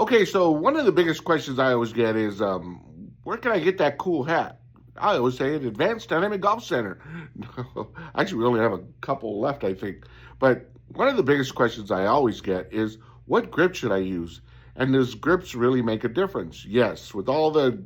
Okay, so one of the biggest questions I always get is, where can I get that cool hat? I always say at Advanced Dynamic Golf Center. Actually, we only have a couple left, I think. But one of the biggest questions I always get is, what grip should I use? And does grips really make a difference? Yes, with all the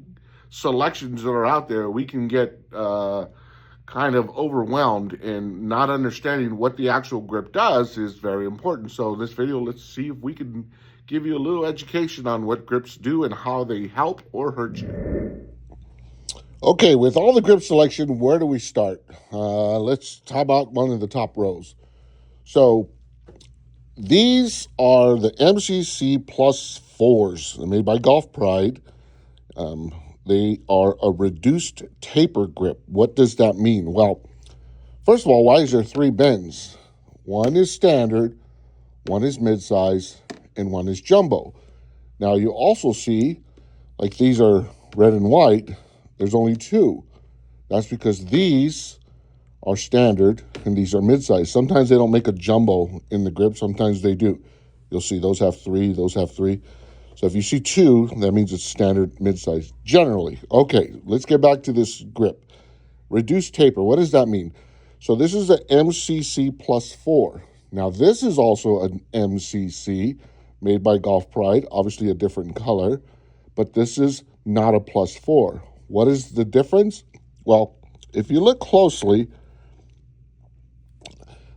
selections that are out there, we can get kind of overwhelmed, and not understanding what the actual grip does is very important. So this video, let's see if we can give you a little education on what grips do and how they help or hurt you. Okay, with all the grip selection, where do we start? Let's talk about one of the top rows. So these are the MCC Plus 4s. They're made by Golf Pride. They are a reduced taper grip. What does that mean? Well, first of all, why is there three bends? One is standard, one is mid-size, and one is jumbo. Now, you also see, like these are red and white, there's only two. That's because these are standard and these are mid-size. Sometimes they don't make a jumbo in the grip. Sometimes they do. You'll see those have three, those have three. So if you see two, that means it's standard mid-size, generally. Okay, let's get back to this grip. Reduced taper, what does that mean? So this is the MCC Plus 4. Now this is also an MCC made by Golf Pride, obviously a different color, but this is not a Plus 4. What is the difference? Well, if you look closely,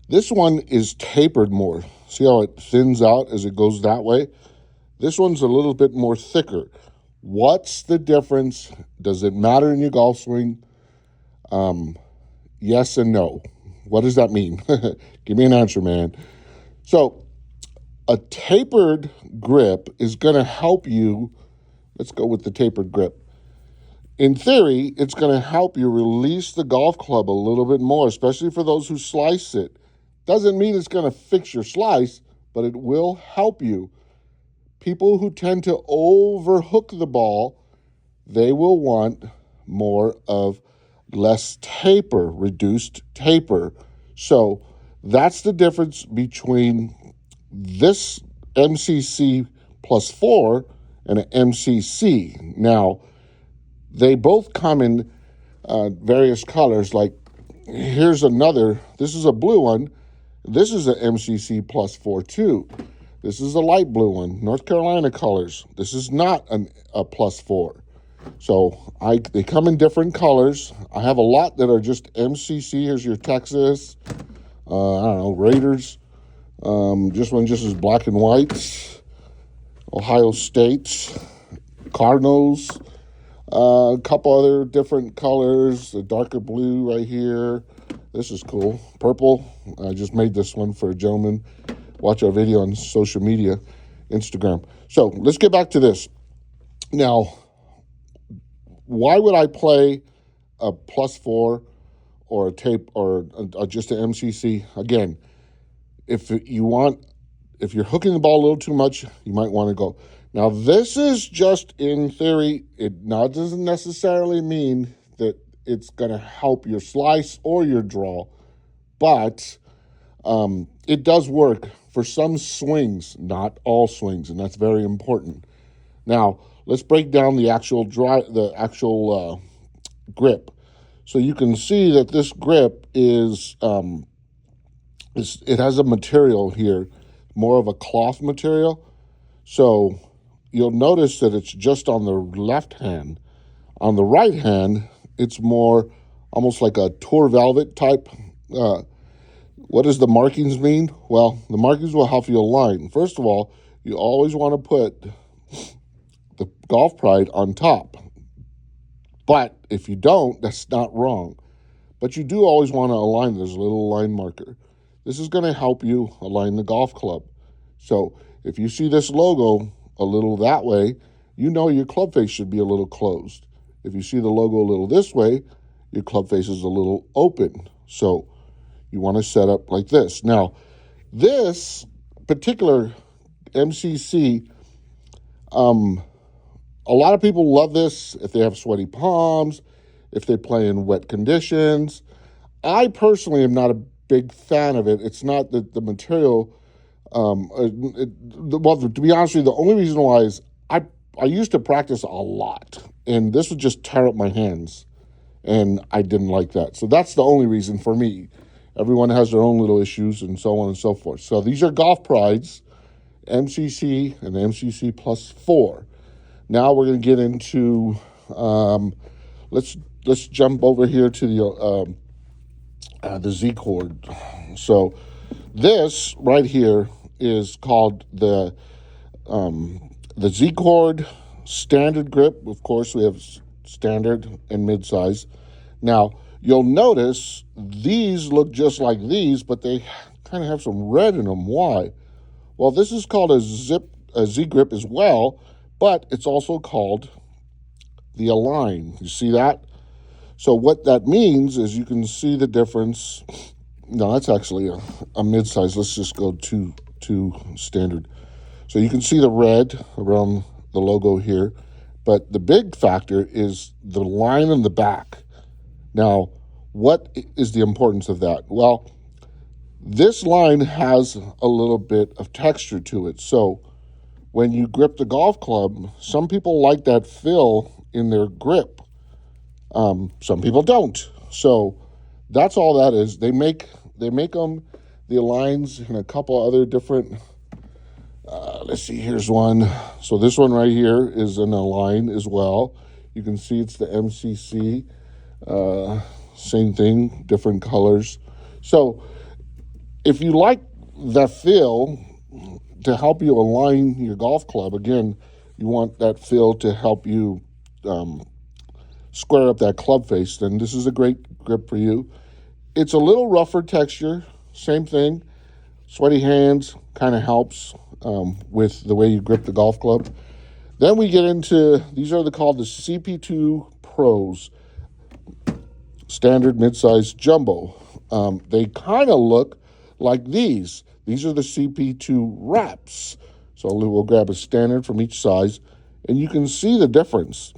this one is tapered more. See how it thins out as it goes that way? This one's a little bit more thicker. What's the difference? Does it matter in your golf swing? Yes and no. What does that mean? Give me an answer, man. So a tapered grip is going to help you. Let's go with the tapered grip. In theory, it's going to help you release the golf club a little bit more, especially for those who slice it. Doesn't mean it's going to fix your slice, but it will help you. People who tend to overhook the ball, they will want more of less taper, reduced taper. So that's the difference between this MCC Plus 4 and an MCC. Now, they both come in various colors. Like, here's another. This is a blue one. This is an MCC Plus 4 too. This is a light blue one, North Carolina colors. This is not a Plus 4. So they come in different colors. I have a lot that are just MCC. Here's your Texas, I don't know, Raiders. This one just is black and white. Ohio State, Cardinals. A couple other different colors. The darker blue right here. This is cool. Purple. I just made this one for a gentleman. Watch our video on social media, Instagram. So let's get back to this. Now, why would I play a Plus 4 or a tape or just an MCC? Again, if you're hooking the ball a little too much, you might want to go. Now, this is just in theory. It doesn't necessarily mean that it's going to help your slice or your draw, but it does work for some swings, not all swings, and that's very important. Now, let's break down the actual grip. So you can see that this grip it has a material here, more of a cloth material. So you'll notice that it's just on the left hand. On the right hand, it's more almost like a tour velvet type. What does the markings mean? Well, the markings will help you align. First of all, you always want to put the Golf Pride on top. But if you don't, that's not wrong. But you do always want to align. There's a little line marker. This is going to help you align the golf club. So if you see this logo a little that way, you know your club face should be a little closed. If you see the logo a little this way, your club face is a little open. So you want to set up like this. Now, this particular MCC, a lot of people love this if they have sweaty palms, if they play in wet conditions. I personally am not a big fan of it. It's not that the material Well, to be honest with you, the only reason why is I used to practice a lot, and this would just tear up my hands, and I didn't like that. So that's the only reason for me. Everyone has their own little issues and so on and so forth. So these are Golf Prides, MCC and MCC Plus 4. Now we're going to get into, let's jump over here to the Zcord. So this right here is called the Zcord standard grip. Of course, we have standard and mid-size. Now, you'll notice these look just like these, but they kind of have some red in them. Why? Well, this is called a Z grip as well, but it's also called the Align. You see that? So what that means is you can see the difference. No, that's actually a mid-size. Let's just go to standard. So you can see the red around the logo here, but the big factor is the line in the back. Now, what is the importance of that? Well, this line has a little bit of texture to it. So when you grip the golf club, some people like that fill in their grip. Some people don't. So that's all that is. They make them, the Aligns, in a couple other different, let's see, here's one. So this one right here is an Align as well. You can see it's the MCC. Same thing, different colors. So if you like that feel to help you align your golf club, again, you want that feel to help you square up that club face, then this is a great grip for you. It's a little rougher texture, same thing. Sweaty hands kind of helps with the way you grip the golf club. Then we get into, these are called the CP2 Pros, standard, mid-size, jumbo. They kind of look like these. These are the CP2 wraps. So we'll grab a standard from each size, and you can see the difference.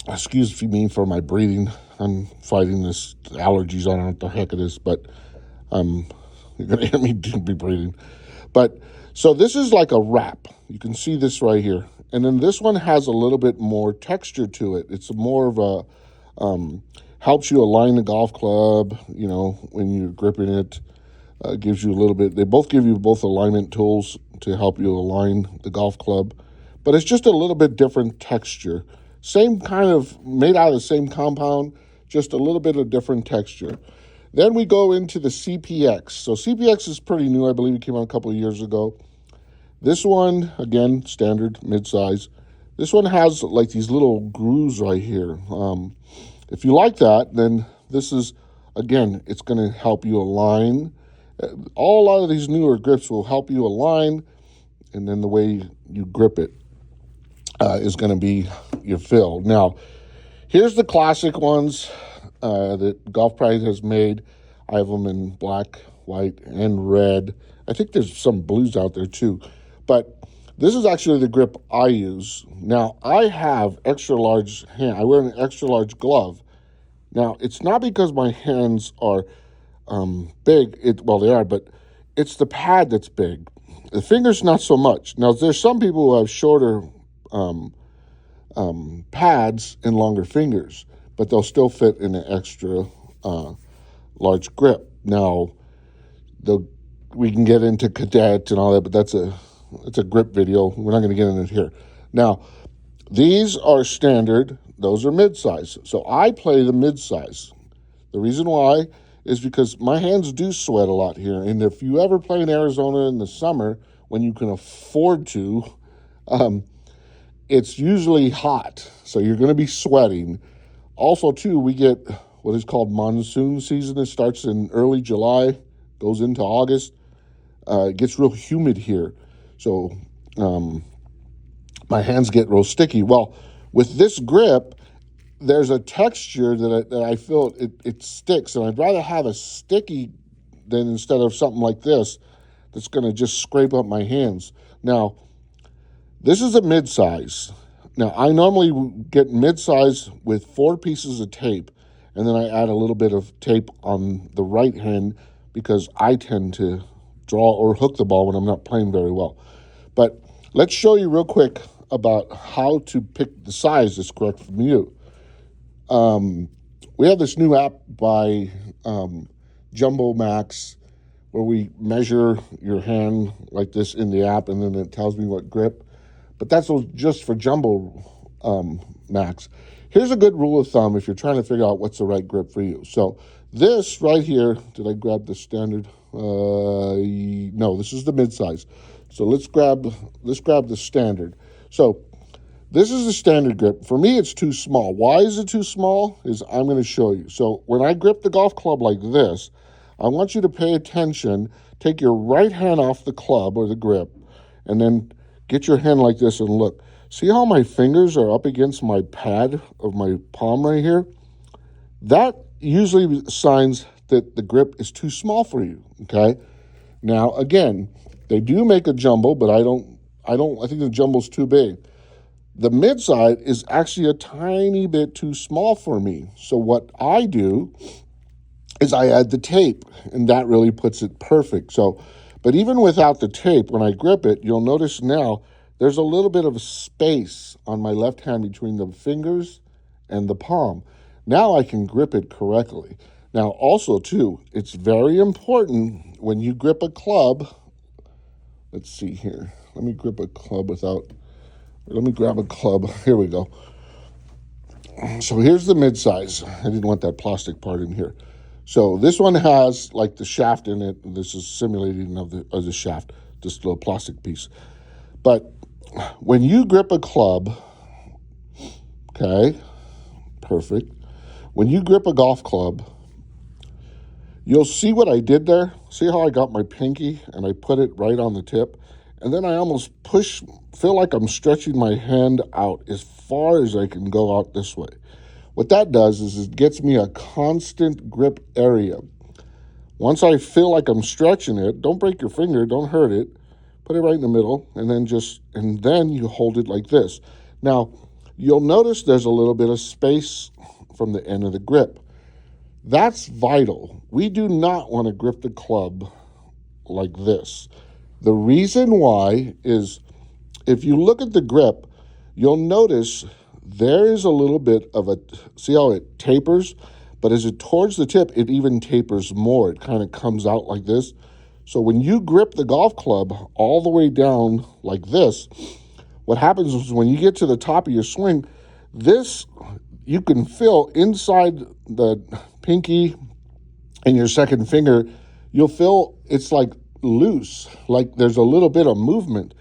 Excuse me for my breathing. I'm fighting this allergies. I don't know what the heck it is, but you're going to hear me be breathing. But so this is like a wrap. You can see this right here. And then this one has a little bit more texture to it. It's more of a, helps you align the golf club, you know, when you're gripping it. Gives you a little bit, they both give you both alignment tools to help you align the golf club. But it's just a little bit different texture. Same kind of, made out of the same compound, just a little bit of different texture. Then we go into the CPX. So CPX is pretty new. I believe it came out a couple of years ago. This one, again, standard, mid-size. This one has like these little grooves right here. If you like that, then this is, again, it's going to help you align. A lot of these newer grips will help you align, and then the way you grip it is going to be your fill. Now, here's the classic ones that Golf Pride has made. I have them in black, white, and red. I think there's some blues out there too. But this is actually the grip I use. Now, I have extra large hand. I wear an extra large glove. Now, it's not because my hands are big. Well, they are, but it's the pad that's big. The fingers, not so much. Now, there's some people who have shorter pads and longer fingers, but they'll still fit in an extra large grip. Now, we can get into cadet and all that, but that's a grip video. We're not going to get into it here. Now, these are standard. Those are mid-size. So I play the mid-size. The reason why is because my hands do sweat a lot here. And if you ever play in Arizona in the summer, when you can afford to, it's usually hot. So you're going to be sweating. Also, too, we get what is called monsoon season. It starts in early July, goes into August. It gets real humid here. So my hands get real sticky. Well, with this grip, there's a texture that I feel it sticks, and I'd rather have a sticky than instead of something like this that's going to just scrape up my hands. Now, this is a mid-size. Now, I normally get mid-size with 4 pieces of tape, and then I add a little bit of tape on the right hand because I tend to draw or hook the ball when I'm not playing very well. But let's show you real quick about how to pick the size that's correct for you. We have this new app by Jumbo Max where we measure your hand like this in the app, and then it tells me what grip. But that's just for Jumbo Max. Here's a good rule of thumb if you're trying to figure out what's the right grip for you. So this right here, did I grab the standard? No, this is the mid-size. So let's grab the standard. So this is the standard grip. For me, it's too small. Why is it too small? I'm going to show you. So when I grip the golf club like this, I want you to pay attention. Take your right hand off the club or the grip, and then get your hand like this and look. See how my fingers are up against my pad of my palm right here? That usually signs that the grip is too small for you, okay? Now, again, they do make a jumbo, but I think the jumbo's too big. The mid-side is actually a tiny bit too small for me. So what I do is I add the tape, and that really puts it perfect. So, but even without the tape, when I grip it, you'll notice now there's a little bit of a space on my left hand between the fingers and the palm. Now I can grip it correctly. Now, also, too, it's very important when you grip a club. Let's see here. Let me grab a club. Here we go. So here's the mid-size. I didn't want that plastic part in here. So this one has like the shaft in it. This is simulating of the shaft, this little plastic piece. But when you grip a club, okay, perfect. When you grip a golf club, you'll see what I did there. See how I got my pinky and I put it right on the tip? And then I almost feel like I'm stretching my hand out as far as I can go out this way. What that does is it gets me a constant grip area. Once I feel like I'm stretching it, don't break your finger, don't hurt it. Put it right in the middle, and then you hold it like this. Now, you'll notice there's a little bit of space from the end of the grip. That's vital. We do not want to grip the club like this. The reason why is if you look at the grip, you'll notice there is a little bit of see how it tapers? But as it towards the tip, it even tapers more. It kind of comes out like this. So when you grip the golf club all the way down like this, what happens is when you get to the top of your swing, you can feel inside the pinky and your second finger, you'll feel it's like loose, like there's a little bit of movement.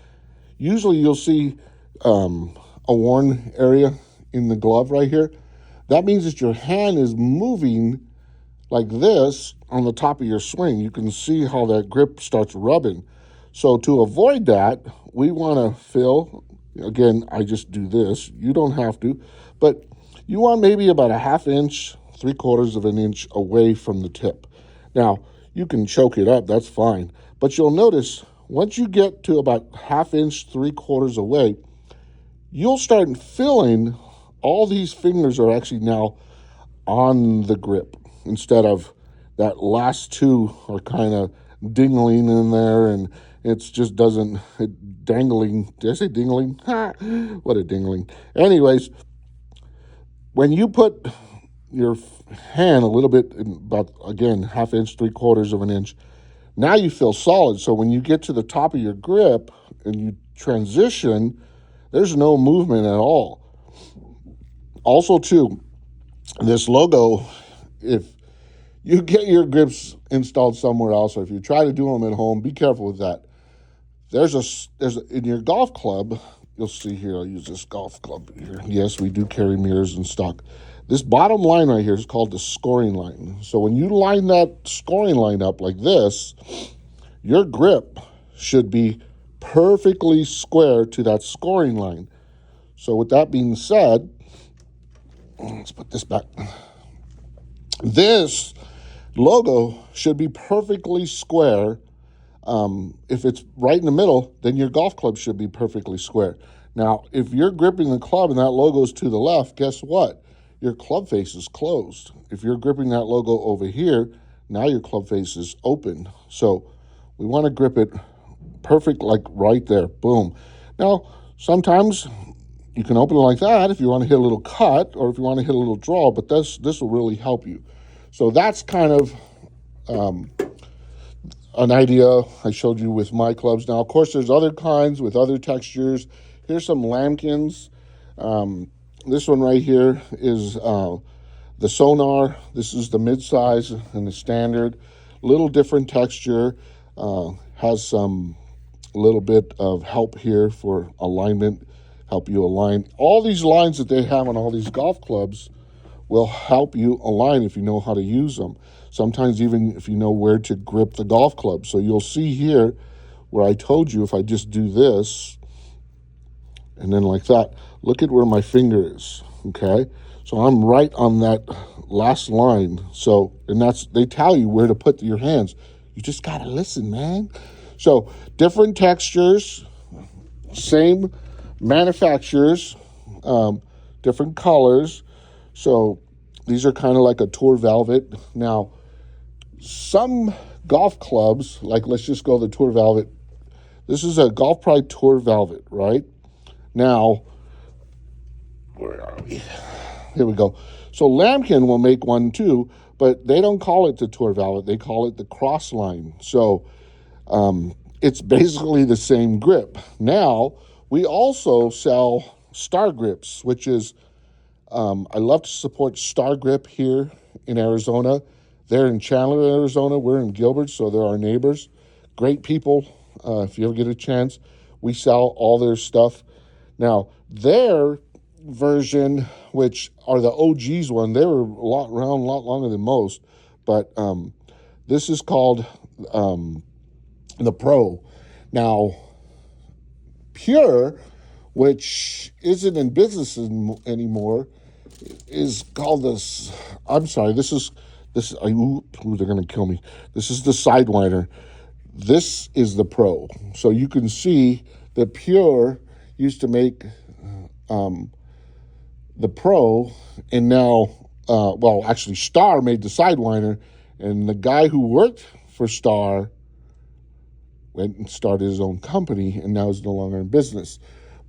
Usually you'll see a worn area in the glove right here. That means that your hand is moving like this on the top of your swing. You can see how that grip starts rubbing. So to avoid that, we want to feel, again, I just do this. You don't have to, but you want maybe about a half inch, 3/4 of an inch away from the tip. Now, you can choke it up, that's fine. But you'll notice once you get to about half inch, 3/4 away, you'll start feeling all these fingers are actually now on the grip instead of that last two are kind of dingling in there and it's just dangling. Did I say dingling? What a dingling. Anyways, when you put your hand a little bit, about, again, half inch, 3/4 of an inch, now you feel solid. So when you get to the top of your grip and you transition, there's no movement at all. Also, too, this logo, if you get your grips installed somewhere else, or if you try to do them at home, be careful with that. In your golf club, you'll see here, I'll use this golf club here. Yes, we do carry mirrors in stock. This bottom line right here is called the scoring line. So when you line that scoring line up like this, your grip should be perfectly square to that scoring line. So with that being said, let's put this back. This logo should be perfectly square. If it's right in the middle, then your golf club should be perfectly square. Now, if you're gripping the club and that logo's to the left, guess what? Your club face is closed. If you're gripping that logo over here, now your club face is open. So We want to grip it perfect, like right there. Boom. Now, sometimes you can open it like that if you want to hit a little cut or if you want to hit a little draw, but this will really help you. So that's kind of an idea I showed you with my clubs. Now, of course, there's other kinds with other textures. Here's some lambkins. This one right here is the Sonar. This is the mid-size and the standard. Little different texture. Has some little bit of help here for alignment, help you align. All these lines that they have on all these golf clubs will help you align if you know how to use them. Sometimes even if you know where to grip the golf club. So you'll see here where I told you if I just do this and then like that, look at where my finger is, okay? So I'm right on that last line. So, and that's, they tell you where to put your hands. You just gotta listen, man. So different textures, same manufacturers, different colors. So these are kind of like a Tour Velvet. Now, some golf clubs, like let's just go the Tour Velvet. This is a Golf Pride Tour Velvet, right? Now, where are we? Here we go. So Lambkin will make one too, but they don't call it the Tour Velvet. They call it the Crossline. So it's basically the same grip. Now, we also sell Star Grips, which is, I love to support Star Grip here in Arizona. They're in Chandler, Arizona. We're in Gilbert, so they're our neighbors. Great people. If you ever get a chance, we sell all their stuff. Now, their version, which are the OGs one, they were around a lot longer than most, but this is called the Pro. Now, Pure, which isn't in business anymore, is called this. I'm sorry. This. Ooh, they're gonna kill me. This is the Sidewinder. This is the Pro. So you can see that Pure used to make the Pro, and now, actually, Star made the Sidewinder, and the guy who worked for Star went and started his own company, and now is no longer in business.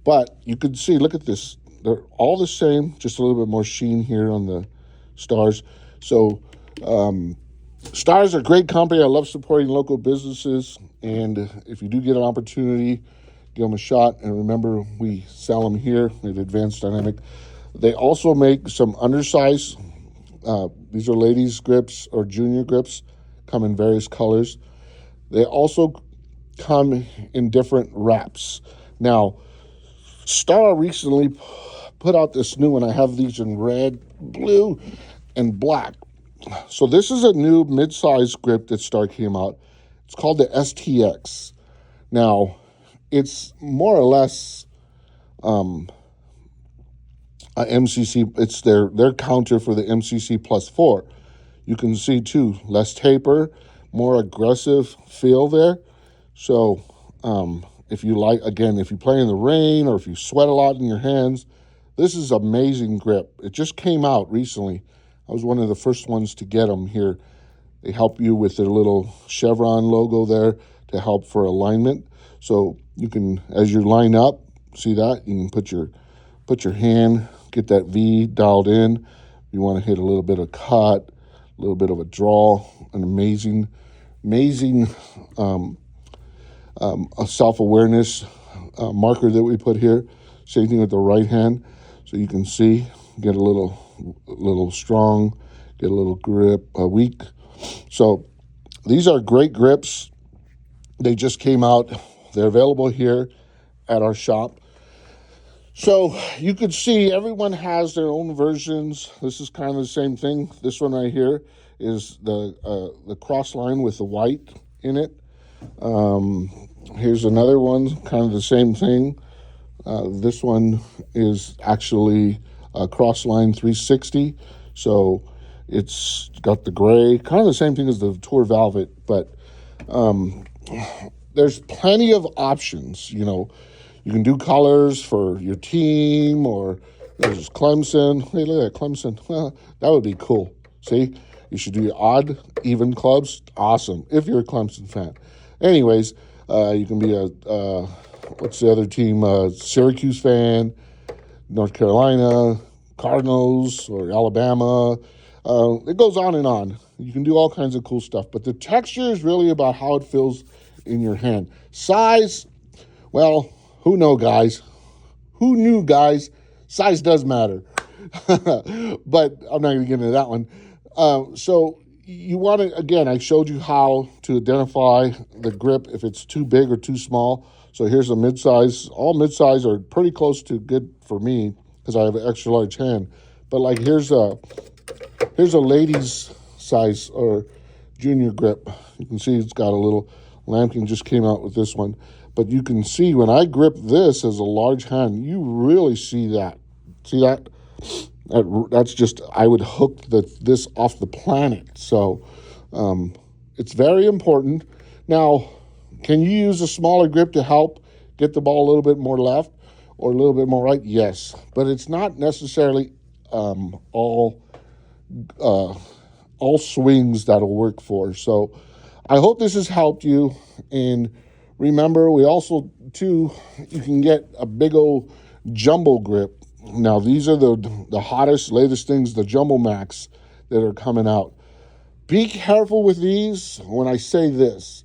But you can see, look at this. They're all the same, just a little bit more sheen here on the Stars. So Stars are a great company. I love supporting local businesses, and if you do get an opportunity, give them a shot. And remember, we sell them here at Advanced Dynamic. They also make some undersized. These are ladies' grips or junior grips, come in various colors. They also come in different wraps. Now, Star recently put out this new one. I have these in red, blue, and black. So this is a new mid-size grip that Star came out. It's called the STX. Now, it's more or less a MCC. It's their counter for the MCC Plus 4. You can see too, less taper, more aggressive feel there. So if you play in the rain or if you sweat a lot in your hands, this is amazing grip. It just came out recently. I was one of the first ones to get them here. They help you with their little chevron logo there to help for alignment. So you can, as you line up, see that? You can put your hand, get that V dialed in. You want to hit a little bit of cut, a little bit of a draw, an amazing a self-awareness marker that we put here. Same thing with the right hand. So you can see, get a little strong, get a little grip, weak. So these are great grips. They just came out. They're available here at our shop. So you can see everyone has their own versions. This is kind of the same thing. This one right here is the cross line with the white in it. Here's another one, kind of the same thing. This one is actually a Crossline 360, so it's got the gray, kind of the same thing as the Tour Velvet, but there's plenty of options. You know, you can do colors for your team, or there's Clemson. Hey, look at that, Clemson. That would be cool. See, you should do odd, even clubs. Awesome, if you're a Clemson fan. Anyways, you can be what's the other team? Syracuse fan, North Carolina, Cardinals, or Alabama. It goes on and on. You can do all kinds of cool stuff, but the texture is really about how it feels in your hand. Size, well, who knew, guys? Who knew, guys? Size does matter. But I'm not going to get into that one. So you want to, again, I showed you how to identify the grip if it's too big or too small. So here's a mid-size. All mid-size are pretty close to good for me because I have an extra large hand. But like here's a lady's size or junior grip. You can see it's got a little, Lambkin just came out with this one. But you can see when I grip this as a large hand, you really see that. See that? That's just, I would hook this off the planet. So it's very important. Now, can you use a smaller grip to help get the ball a little bit more left or a little bit more right? Yes, but it's not necessarily all swings that'll work for. So I hope this has helped you. And remember, we also, too, you can get a big old jumbo grip. Now, these are the hottest, latest things, the Jumbo Max that are coming out. Be careful with these when I say this.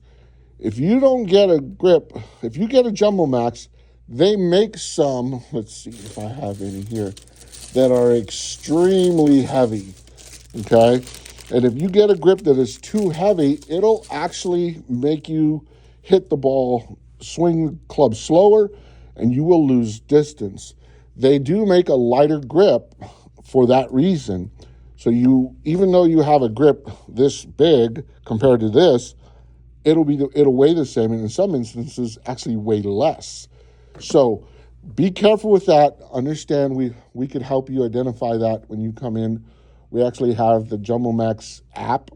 If you don't get a grip, if you get a Jumbo Max, they make some, let's see if I have any here, that are extremely heavy, okay? And if you get a grip that is too heavy, it'll actually make you hit the ball, swing the club slower, and you will lose distance. They do make a lighter grip for that reason. So you, even though you have a grip this big compared to this, it'll weigh the same, and in some instances actually weigh less. So be careful with that. Understand we could help you identify that when you come in. We actually have the Jumbo Max app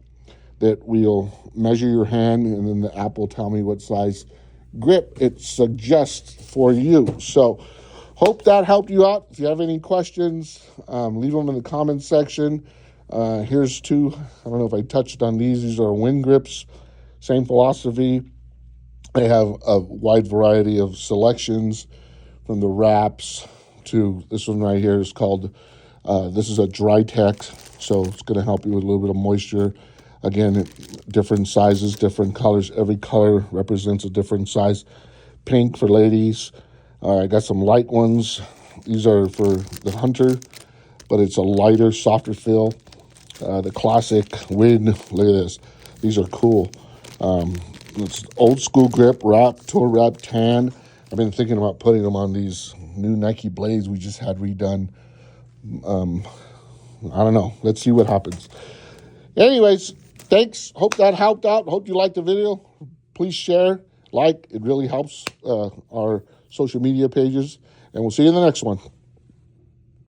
that will measure your hand, and then the app will tell me what size grip it suggests for you. So hope that helped you out. If you have any questions, leave them in the comments section. Here's two. I don't know if I touched on these. These are wind grips. Same philosophy. They have a wide variety of selections from the wraps to this one right here is called, this is a dry tech. So it's going to help you with a little bit of moisture. Again, different sizes, different colors. Every color represents a different size. Pink for ladies. I got some light ones. These are for the hunter, but it's a lighter, softer feel. The classic wind, look at this. These are cool. It's old school grip, wrap, tour wrap, tan. I've been thinking about putting them on these new Nike blades we just had redone. I don't know. Let's see what happens. Anyways, thanks. Hope that helped out. Hope you liked the video. Please share, like. It really helps our social media pages. And we'll see you in the next one.